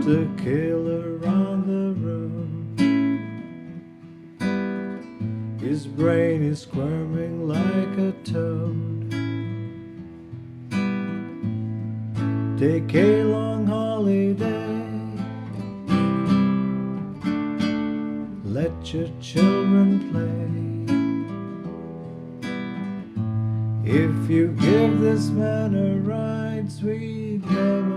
the killer on the road. His brain is squirming like a toad. Take a long holiday. Let your children play. If you give this man a ride, sweet memories